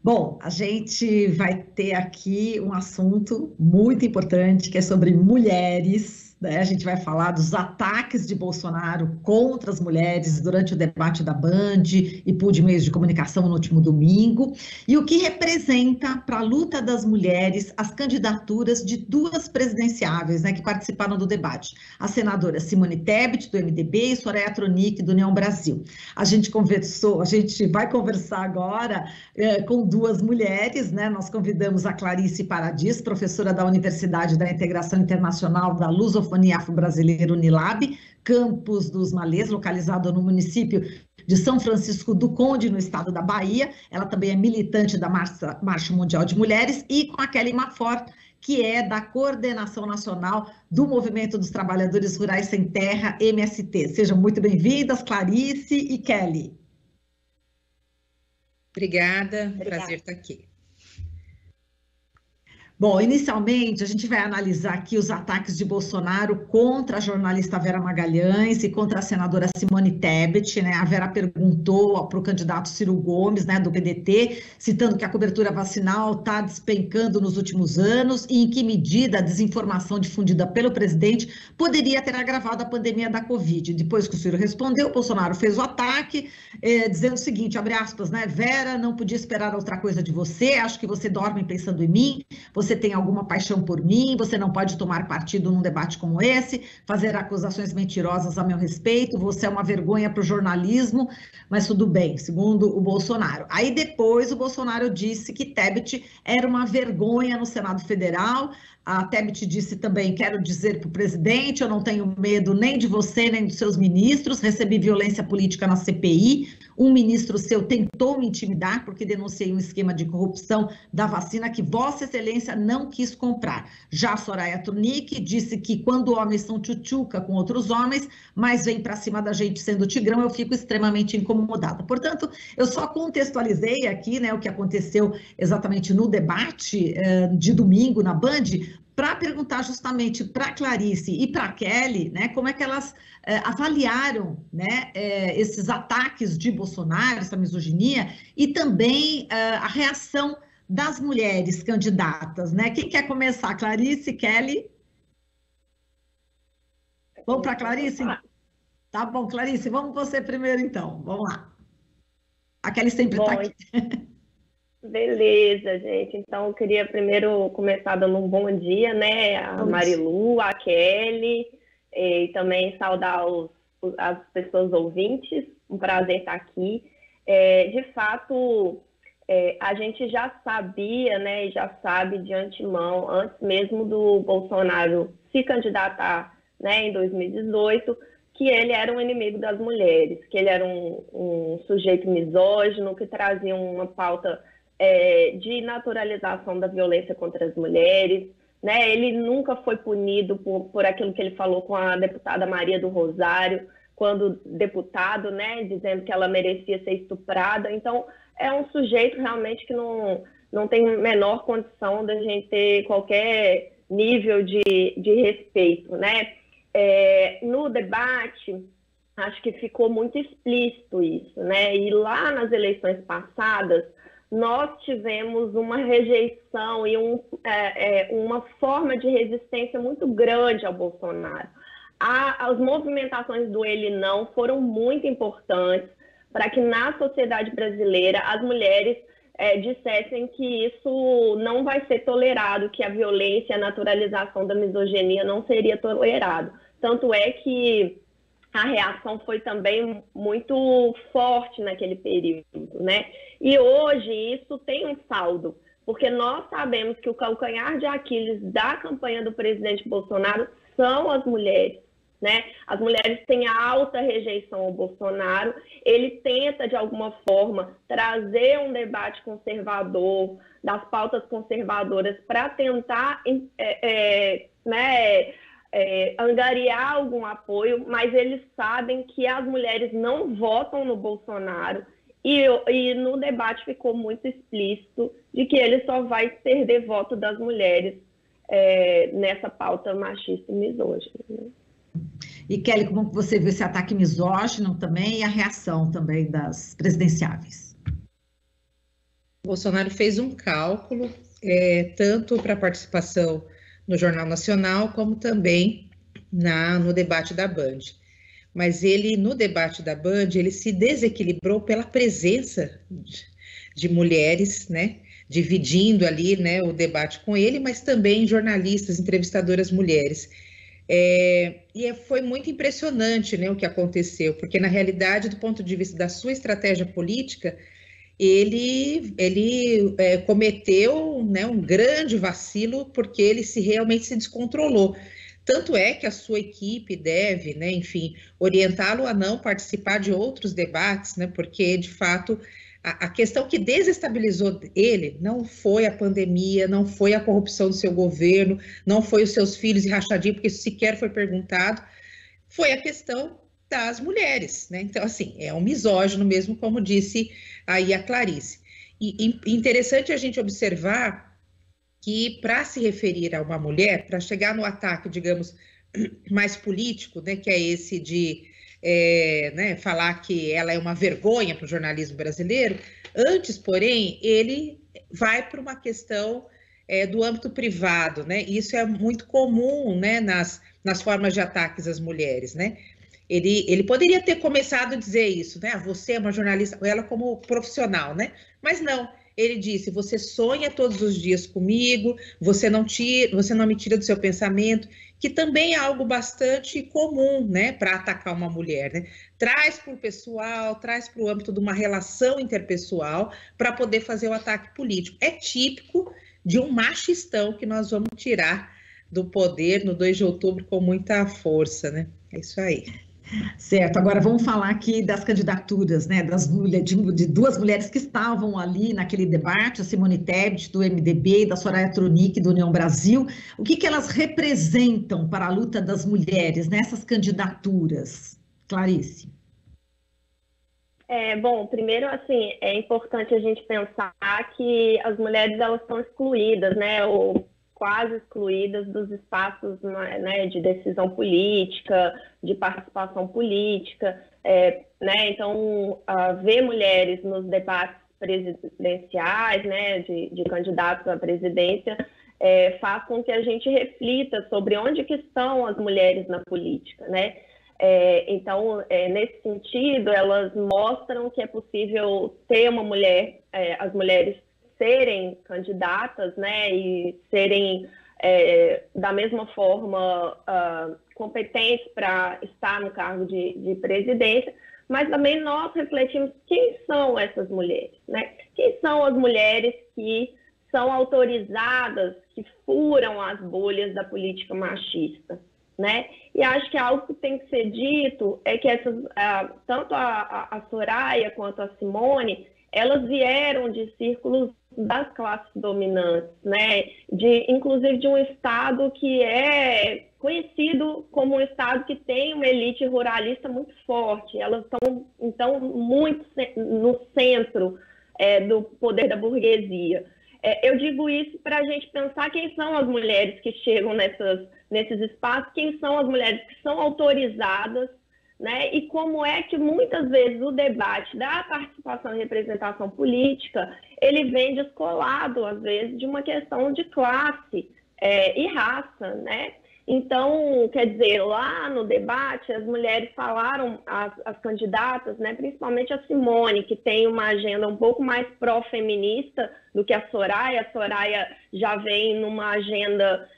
Bom, a gente vai ter aqui um assunto muito importante que é sobre mulheres, né? A gente vai falar dos ataques de Bolsonaro contra as mulheres durante o debate da Band e por de meios de comunicação no último domingo, e o que representa para a luta das mulheres as candidaturas de duas presidenciáveis, né, que participaram do debate, a senadora Simone Tebet, do MDB, e Soraya Tronic, do União Brasil. A gente vai conversar agora com duas mulheres, né? Nós convidamos a Clarice Paradis, professora da Universidade da Integração Internacional da Lusofonia Afro-Brasileira Unilab, campus dos Malês, localizado no município de São Francisco do Conde, no estado da Bahia. Ela também é militante da Marcha Mundial de Mulheres, e com a Kelly Mafort, que é da Coordenação Nacional do Movimento dos Trabalhadores Rurais Sem Terra, MST. Sejam muito bem-vindas, Clarice e Kelly. Obrigada, prazer estar aqui. Bom, inicialmente a gente vai analisar aqui os ataques de Bolsonaro contra a jornalista Vera Magalhães e contra a senadora Simone Tebet, né? A Vera perguntou para o candidato Ciro Gomes, né, do PDT, citando que a cobertura vacinal está despencando nos últimos anos e em que medida a desinformação difundida pelo presidente poderia ter agravado a pandemia da Covid. Depois que o Ciro respondeu, Bolsonaro fez o ataque, dizendo o seguinte, abre aspas, né? Vera, não podia esperar outra coisa de você, acho que você dorme pensando em mim, você tem alguma paixão por mim, você não pode tomar partido num debate como esse, fazer acusações mentirosas a meu respeito, você é uma vergonha para o jornalismo, mas tudo bem, segundo o Bolsonaro. Aí depois o Bolsonaro disse que Tebet era uma vergonha no Senado Federal. A Tebet disse também, quero dizer para o presidente, eu não tenho medo nem de você, nem dos seus ministros, recebi violência política na CPI, um ministro seu tentou me intimidar porque denunciei um esquema de corrupção da vacina que Vossa Excelência não quis comprar. Já Soraya Tronic disse que quando homens são tchutchuca com outros homens, mas vem para cima da gente sendo tigrão, eu fico extremamente incomodada. Portanto, eu só contextualizei aqui, né, o que aconteceu exatamente no debate de domingo na Band, para perguntar justamente para a Clarice e para a Kelly, né, como é que elas avaliaram, né, esses ataques de Bolsonaro, essa misoginia, e também a reação das mulheres candidatas, né? Quem quer começar? Clarice, Kelly? Vamos para a Clarice? Tá bom, Clarice, vamos você primeiro então, vamos lá. A Kelly sempre está aqui. Beleza, gente. Então, eu queria primeiro começar dando um bom dia, né? A Marilu, a Kelly, e também saudar as pessoas ouvintes. Um prazer estar aqui. De fato, a gente já sabia, né? E já sabe de antemão, antes mesmo do Bolsonaro se candidatar, né, em 2018, que ele era um inimigo das mulheres, que ele era um sujeito misógino, que trazia uma pauta de naturalização da violência contra as mulheres, né? Ele nunca foi punido por aquilo que ele falou com a deputada Maria do Rosário, quando deputado, né, dizendo que ela merecia ser estuprada. Então, é um sujeito realmente que não tem menor condição da gente ter qualquer nível de respeito, né? No debate, acho que ficou muito explícito isso, né? E lá nas eleições passadas, nós tivemos uma rejeição e uma forma de resistência muito grande ao Bolsonaro. As movimentações do Ele Não foram muito importantes para que na sociedade brasileira as mulheres dissessem que isso não vai ser tolerado, que a violência e a naturalização da misoginia não seria tolerado. Tanto é que a reação foi também muito forte naquele período, né? E hoje isso tem um saldo, porque nós sabemos que o calcanhar de Aquiles da campanha do presidente Bolsonaro são as mulheres, né? As mulheres têm alta rejeição ao Bolsonaro, ele tenta, de alguma forma, trazer um debate conservador, das pautas conservadoras, para tentar angariar algum apoio, mas eles sabem que as mulheres não votam no Bolsonaro e no debate ficou muito explícito de que ele só vai perder voto das mulheres nessa pauta machista e misógina, né? E Kelly, como você viu esse ataque misógino também e a reação também das presidenciáveis? Bolsonaro fez um cálculo, tanto para a participação no Jornal Nacional, como também no debate da Band. Mas ele, no debate da Band, ele se desequilibrou pela presença de mulheres, né, dividindo ali, né, o debate com ele, mas também jornalistas, entrevistadoras mulheres. Foi muito impressionante, né, o que aconteceu, porque na realidade, do ponto de vista da sua estratégia política, ele cometeu, né, um grande vacilo, porque ele realmente se descontrolou. Tanto é que a sua equipe deve, né, enfim, orientá-lo a não participar de outros debates, né, porque, de fato, a questão que desestabilizou ele não foi a pandemia, não foi a corrupção do seu governo, não foi os seus filhos e rachadinha, porque isso sequer foi perguntado, foi a questão das mulheres, né? Então, assim, é um misógino mesmo, como disse aí a Clarice. E interessante a gente observar que, para se referir a uma mulher, para chegar no ataque, digamos, mais político, né, que é esse de né, falar que ela é uma vergonha para o jornalismo brasileiro, antes, porém, ele vai para uma questão do âmbito privado, né? Isso é muito comum, né, nas formas de ataques às mulheres, né? Ele poderia ter começado a dizer isso, né? Você é uma jornalista, ela como profissional, né? Mas não, ele disse: você sonha todos os dias comigo, você não me tira do seu pensamento, que também é algo bastante comum, né, para atacar uma mulher, né? Traz para o pessoal, traz para o âmbito de uma relação interpessoal para poder fazer o ataque político. É típico de um machistão que nós vamos tirar do poder no 2 de outubro com muita força, né? É isso aí. Certo, agora vamos falar aqui das candidaturas, né, de duas mulheres que estavam ali naquele debate, a Simone Tebet, do MDB, e da Soraya Tronic, do União Brasil. O que elas representam para a luta das mulheres nessas candidaturas? Clarice. Bom, primeiro, assim, é importante a gente pensar que as mulheres, elas estão excluídas, né, ou quase excluídas dos espaços, né, de decisão política, de participação política, né, então, ver mulheres nos debates presidenciais, né, de candidatos à presidência, faz com que a gente reflita sobre onde que estão as mulheres na política, né. Então, nesse sentido, elas mostram que é possível ter uma mulher, as mulheres serem candidatas, né, e serem da mesma forma competentes para estar no cargo de presidência, mas também nós refletimos quem são essas mulheres, né? Quem são as mulheres que são autorizadas, que furam as bolhas da política machista, né? E acho que algo que tem que ser dito é que tanto a Soraya quanto a Simone, elas vieram de círculos das classes dominantes, né? Inclusive de um estado que é conhecido como um estado que tem uma elite ruralista muito forte. Elas estão, então, muito no centro do poder da burguesia. Eu digo isso para a gente pensar quem são as mulheres que chegam nesses espaços, quem são as mulheres que são autorizadas, né? E como é que muitas vezes o debate da participação e representação política, ele vem descolado, às vezes, de uma questão de classe e raça, né? Então, quer dizer, lá no debate, as mulheres falaram, as candidatas, né, principalmente a Simone, que tem uma agenda um pouco mais pró-feminista do que a Soraya já vem numa agenda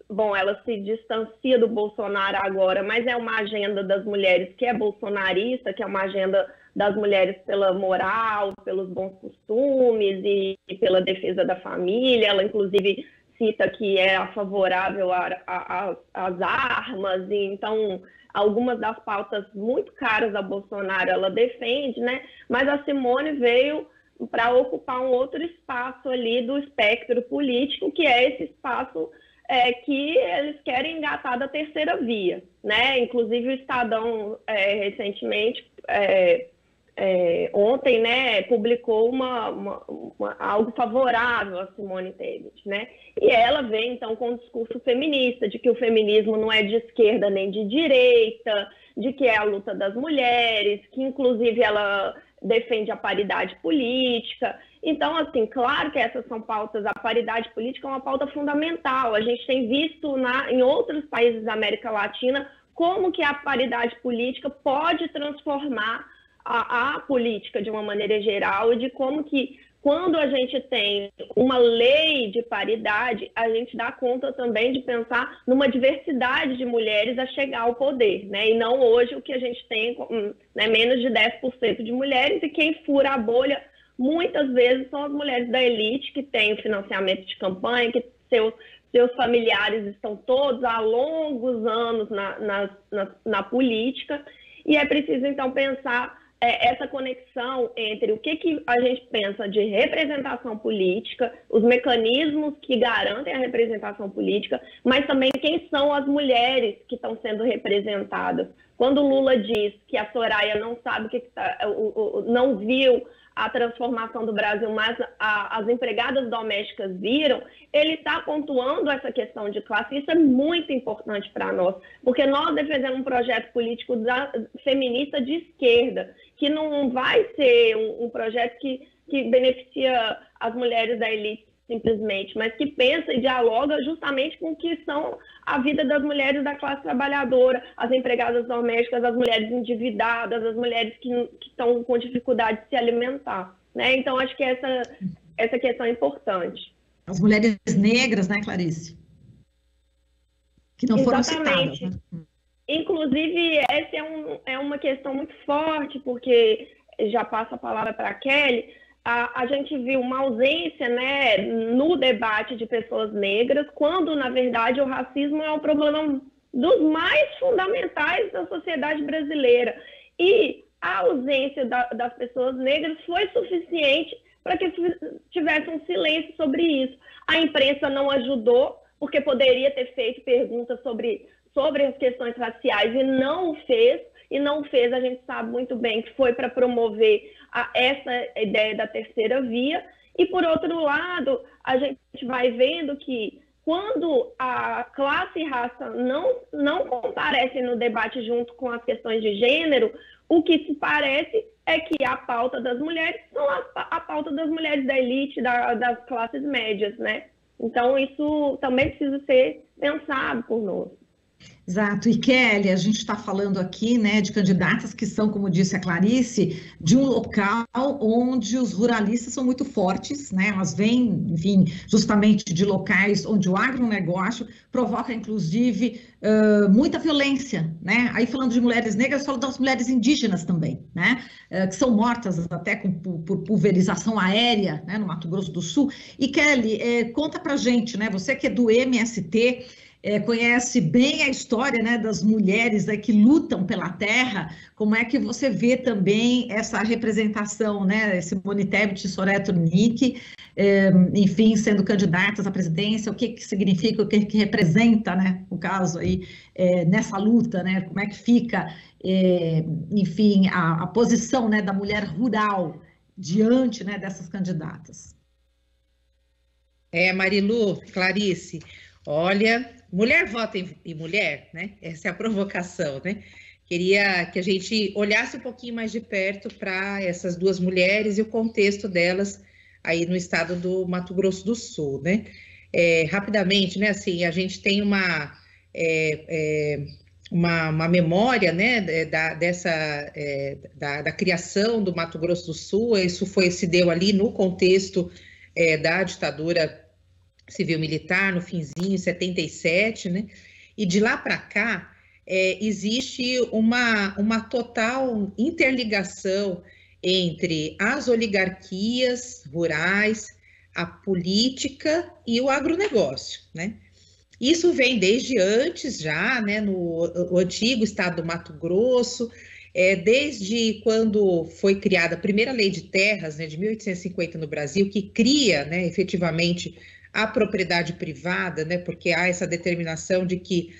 bom, ela se distancia do Bolsonaro agora, mas é uma agenda das mulheres que é bolsonarista, que é uma agenda das mulheres pela moral, pelos bons costumes e pela defesa da família. Ela, inclusive, cita que é favorável às armas, e então algumas das pautas muito caras a Bolsonaro ela defende, né? Mas a Simone veio para ocupar um outro espaço ali do espectro político, que é esse espaço que eles querem engatar da terceira via, né? Inclusive o Estadão recentemente, ontem, né, publicou algo favorável a Simone Tebet, né? E ela vem então com um discurso feminista, de que o feminismo não é de esquerda nem de direita, de que é a luta das mulheres, que inclusive ela defende a paridade política. Então, assim, claro que essas são pautas, a paridade política é uma pauta fundamental. A gente tem visto em outros países da América Latina como que a paridade política pode transformar a política de uma maneira geral, e de como que, quando a gente tem uma lei de paridade, a gente dá conta também de pensar numa diversidade de mulheres a chegar ao poder, né? E não hoje o que a gente tem, né, menos de 10% de mulheres, e quem fura a bolha muitas vezes são as mulheres da elite, que têm o financiamento de campanha, que seus familiares estão todos há longos anos na política, e é preciso, então, pensar essa conexão entre o que a gente pensa de representação política, os mecanismos que garantem a representação política, mas também quem são as mulheres que estão sendo representadas. Quando o Lula diz que a Soraya não sabe não viu a transformação do Brasil, mas as empregadas domésticas viram, ele está pontuando essa questão de classe. Isso é muito importante para nós, porque nós defendemos um projeto político feminista de esquerda, que não vai ser um projeto que beneficia as mulheres da elite simplesmente, mas que pensa e dialoga justamente com o que são a vida das mulheres da classe trabalhadora, as empregadas domésticas, as mulheres endividadas, as mulheres que estão com dificuldade de se alimentar, né? Então, acho que essa questão é importante. As mulheres negras, né, Clarice? Que não foram Exatamente. citadas, né? Inclusive, essa é uma questão muito forte, porque, já passo a palavra para a Kelly, a gente viu uma ausência, né, no debate de pessoas negras, quando, na verdade, o racismo é um problema dos mais fundamentais da sociedade brasileira. E a ausência das pessoas negras foi suficiente para que tivesse um silêncio sobre isso. A imprensa não ajudou, porque poderia ter feito perguntas sobre as questões raciais e não o fez. E não fez, a gente sabe muito bem que foi para promover essa ideia da terceira via. E, por outro lado, a gente vai vendo que quando a classe e raça não comparecem no debate junto com as questões de gênero, o que se parece é que a pauta das mulheres são a pauta das mulheres da elite, das classes médias, né? Então, isso também precisa ser pensado por nós. Exato. E Kelly, a gente está falando aqui, né, de candidatas que são, como disse a Clarice, de um local onde os ruralistas são muito fortes, né? Elas vêm, enfim, justamente de locais onde o agronegócio provoca, inclusive, muita violência, né? Aí, falando de mulheres negras, falo das mulheres indígenas também, né? Que são mortas até por pulverização aérea, né, no Mato Grosso do Sul. E Kelly, conta pra gente, né? Você que é do MST, conhece bem a história, né, das mulheres que lutam pela terra. Como é que você vê também essa representação, né, Simone Tebet e Soraya Tronic, enfim, sendo candidatas à presidência, o que significa, o que representa, né, o caso aí, nessa luta, né, como é que fica, enfim, a posição, né, da mulher rural diante, né, dessas candidatas? Marilu, Clarice, olha, mulher vota em mulher, né? Essa é a provocação, né? Queria que a gente olhasse um pouquinho mais de perto para essas duas mulheres e o contexto delas aí no estado do Mato Grosso do Sul, né? Rapidamente, né? Assim, a gente tem uma memória, né? Da criação do Mato Grosso do Sul. Isso se deu ali no contexto da ditadura civil-militar, no finzinho, 77, né? E de lá para cá, existe uma total interligação entre as oligarquias rurais, a política e o agronegócio, né? Isso vem desde antes já, né? No antigo estado do Mato Grosso, desde quando foi criada a primeira lei de terras, né, de 1850 no Brasil, que cria, né, efetivamente, a propriedade privada, né, porque há essa determinação de que,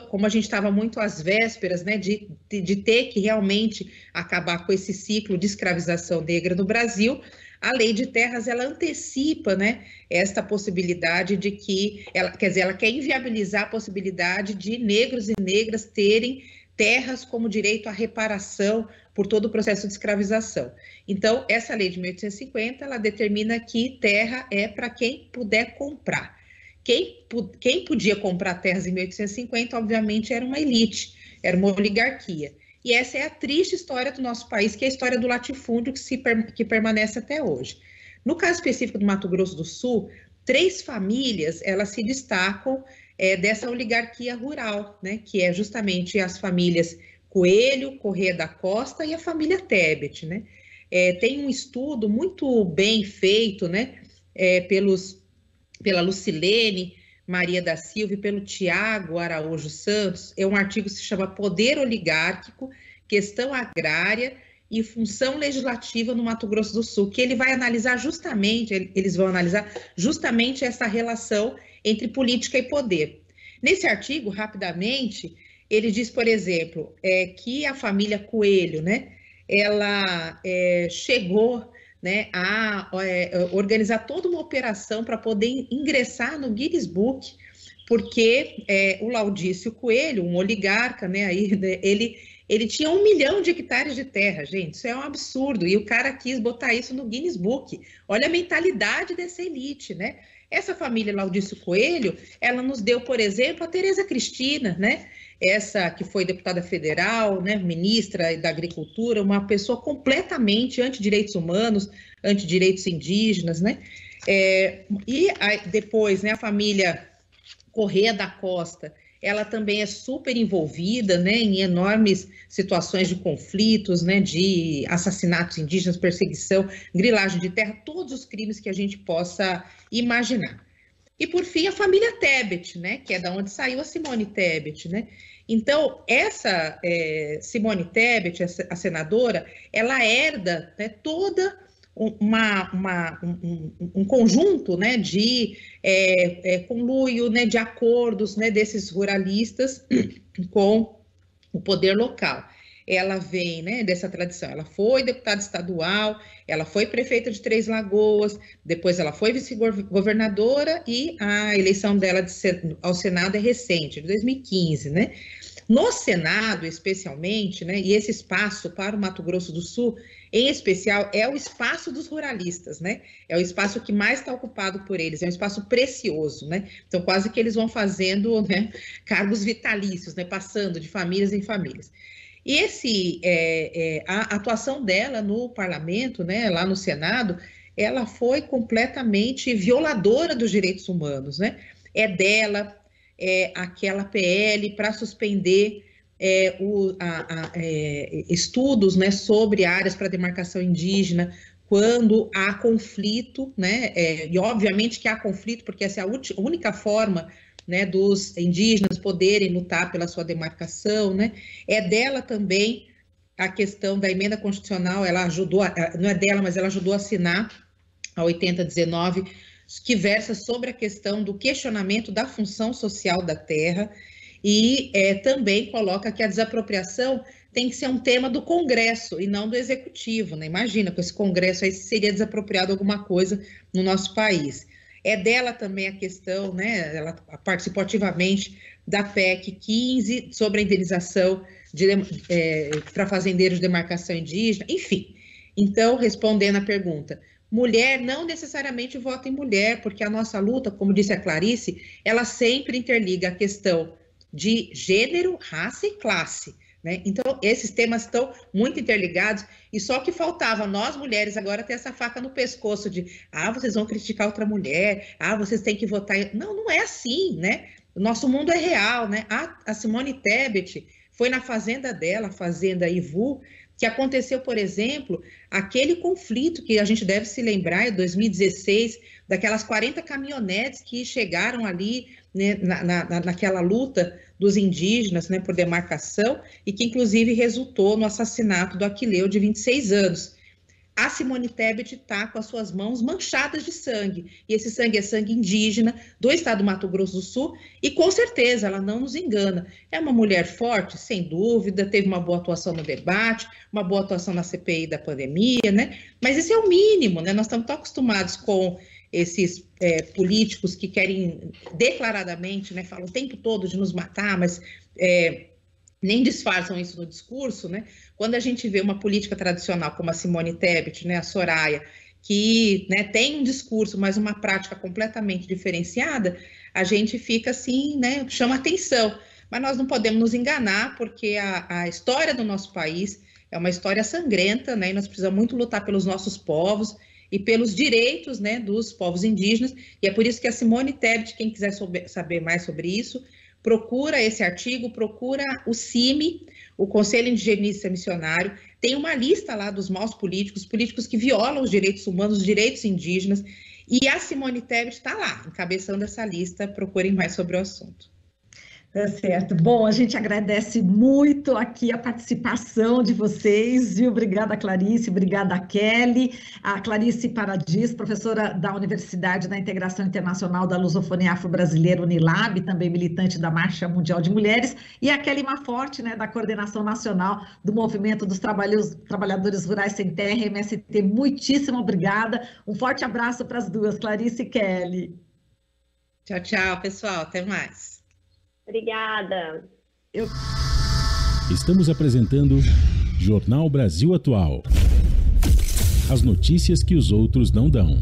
como a gente estava muito às vésperas, né, de ter que realmente acabar com esse ciclo de escravização negra no Brasil, a lei de terras, ela antecipa, né, esta possibilidade de que, ela quer inviabilizar a possibilidade de negros e negras terem terras como direito à reparação por todo o processo de escravização. Então, essa lei de 1850, ela determina que terra é para quem puder comprar. Quem podia comprar terras em 1850, obviamente, era uma elite, era uma oligarquia. E essa é a triste história do nosso país, que é a história do latifúndio que permanece até hoje. No caso específico do Mato Grosso do Sul, 3 famílias, elas se destacam dessa oligarquia rural, né, que é justamente as famílias Coelho, Corrêa da Costa e a família Tebet, né? Tem um estudo muito bem feito, né, pela Lucilene Maria da Silva e pelo Tiago Araújo Santos. É um artigo que se chama Poder Oligárquico, Questão Agrária e Função Legislativa no Mato Grosso do Sul, que ele vai analisar eles vão analisar justamente essa relação entre política e poder. Nesse artigo, rapidamente, ele diz, por exemplo, que a família Coelho, né, ela chegou, né, a organizar toda uma operação para poder ingressar no Guinness Book, porque o Laudício Coelho, um oligarca, né, ele tinha 1 milhão de hectares de terra, gente, isso é um absurdo, e o cara quis botar isso no Guinness Book. Olha a mentalidade dessa elite, né? Essa família Laudício Coelho, ela nos deu, por exemplo, a Tereza Cristina, né? Essa que foi deputada federal, né, ministra da Agricultura, uma pessoa completamente anti-direitos humanos, anti-direitos indígenas, né? E depois, né, a família Corrêa da Costa, ela também é super envolvida, né, em enormes situações de conflitos, né, de assassinatos indígenas, perseguição, grilagem de terra, todos os crimes que a gente possa imaginar. E, por fim, a família Tebet, né, que é da onde saiu a Simone Tebet, né? Então, essa Simone Tebet, a senadora, ela herda, né, toda um conjunto, né, de conluio, né, de acordos, né, desses ruralistas com o poder local. Ela vem, né, dessa tradição, ela foi deputada estadual, ela foi prefeita de Três Lagoas, depois ela foi vice-governadora e a eleição dela ao Senado é recente, de 2015, né? No Senado, especialmente, né, e esse espaço para o Mato Grosso do Sul, em especial, é o espaço dos ruralistas, né? É o espaço que mais está ocupado por eles, é um espaço precioso, né? Então, quase que eles vão fazendo, né, cargos vitalícios, né, passando de famílias em famílias. E a atuação dela no parlamento, né, lá no Senado, ela foi completamente violadora dos direitos humanos, né? É dela aquela PL para suspender estudos, né, sobre áreas para demarcação indígena, quando há conflito, né? E obviamente que há conflito, porque essa é a única forma, né, dos indígenas poderem lutar pela sua demarcação, né? É dela também a questão da emenda constitucional, ela ajudou, não é dela, mas ela ajudou a assinar a 8019, que versa sobre a questão do questionamento da função social da terra, e também coloca que a desapropriação tem que ser um tema do Congresso e não do Executivo, né? Imagina, com esse Congresso aí seria desapropriado alguma coisa no nosso país. É dela também a questão, né, ela participou ativamente da PEC 15 sobre a indenização para fazendeiros de demarcação indígena, enfim. Então, respondendo à pergunta, mulher não necessariamente vota em mulher, porque a nossa luta, como disse a Clarice, ela sempre interliga a questão de gênero, raça e classe, né? Então, esses temas estão muito interligados, e só que faltava nós, mulheres, agora ter essa faca no pescoço de, vocês vão criticar outra mulher, vocês têm que votar. Não, não é assim, né? O nosso mundo é real, né? A Simone Tebet foi na fazenda dela, a Fazenda Ivu, que aconteceu, por exemplo, aquele conflito que a gente deve se lembrar, em 2016, daquelas 40 caminhonetes que chegaram ali, né, naquela luta dos indígenas, né, por demarcação, e que inclusive resultou no assassinato do Aquileu, de 26 anos. A Simone Tebet está com as suas mãos manchadas de sangue, e esse sangue é sangue indígena do estado do Mato Grosso do Sul, e com certeza ela não nos engana. É uma mulher forte, sem dúvida, teve uma boa atuação no debate, uma boa atuação na CPI da pandemia, né? Mas esse é o mínimo, né? Nós estamos tão acostumados com esses políticos que querem declaradamente, né, falam o tempo todo de nos matar, mas nem disfarçam isso no discurso, né? Quando a gente vê uma política tradicional como a Simone Tebet, né, a Soraya, que, né, tem um discurso, mas uma prática completamente diferenciada, a gente fica assim, né, chama atenção. Mas nós não podemos nos enganar, porque a história do nosso país é uma história sangrenta, né, e nós precisamos muito lutar pelos nossos povos e pelos direitos, né, dos povos indígenas, e é por isso que a Simone Tebet, quem quiser saber mais sobre isso, procura esse artigo, procura o CIMI, o Conselho Indigenista Missionário, tem uma lista lá dos maus políticos, políticos que violam os direitos humanos, os direitos indígenas, e a Simone Tebet está lá, encabeçando essa lista, procurem mais sobre o assunto. Tá certo. Bom, a gente agradece muito aqui a participação de vocês, viu? Obrigada, Clarice, obrigada, Kelly. A Clarice Paradis, professora da Universidade da Integração Internacional da Lusofonia Afro-Brasileira, Unilab, também militante da Marcha Mundial de Mulheres, e a Kelly Maforte, né, da Coordenação Nacional do Movimento dos Trabalhadores Rurais Sem Terra, MST. Muitíssimo obrigada. Um forte abraço para as duas, Clarice e Kelly. Tchau, tchau, pessoal. Até mais. Obrigada. Estamos apresentando Jornal Brasil Atual. As notícias que os outros não dão.